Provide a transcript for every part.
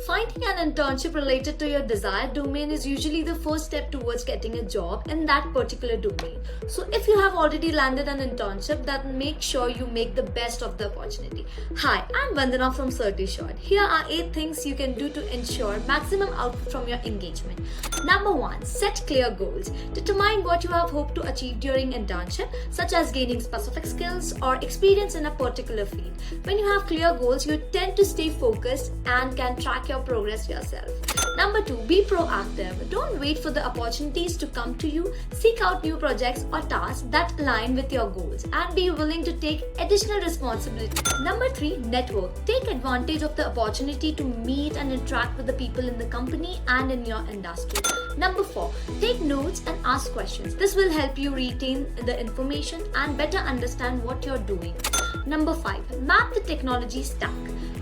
Finding an internship related to your desired domain is usually the first step towards getting a job in that particular domain. So if you have already landed an internship, then make sure you make the best of the opportunity. Hi, I'm Vandana from Certisured. Here are 8 things you can do to ensure maximum output from your engagement. Number 1, set clear goals. Determine what you have hoped to achieve during internship, such as gaining specific skills or experience in a particular field. When you have clear goals, you tend to stay focused and can track your progress yourself. Number 2, be proactive. Don't wait for the opportunities to come to you. Seek out new projects or tasks that align with your goals and be willing to take additional responsibility. Number 3, network. Take advantage of the opportunity to meet and interact with the people in the company and in your industry. Number 4, take notes and ask questions. This will help you retain the information and better understand what you're doing. Number 5, map the technology stack.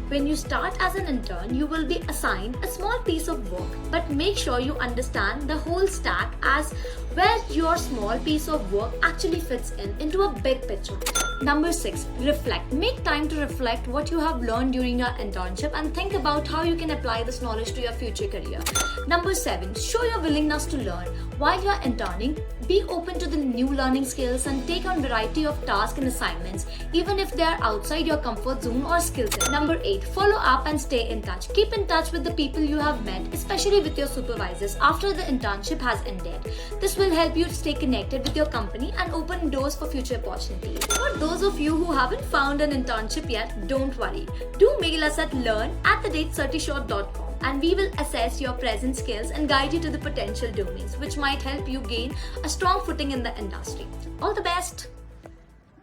When you start as an intern, you will be assigned a small piece of work, but make sure you understand the whole stack as where your small piece of work actually fits into a big picture. Number 6, reflect. Make time to reflect what you have learned during your internship and think about how you can apply this knowledge to your future career. Number 7, show your willingness to learn. While you are interning, be open to the new learning skills and take on a variety of tasks and assignments, even if they are outside your comfort zone or skill set. Number 8, follow up and stay in touch. Keep in touch with the people you have met, especially with your supervisors after the internship has ended. This will help you stay connected with your company and open doors for future opportunities. For those of you who haven't found an internship yet, don't worry. Do mail us at learn@certisured.com and we will assess your present skills and guide you to the potential domains which might help you gain a strong footing in the industry. All the best!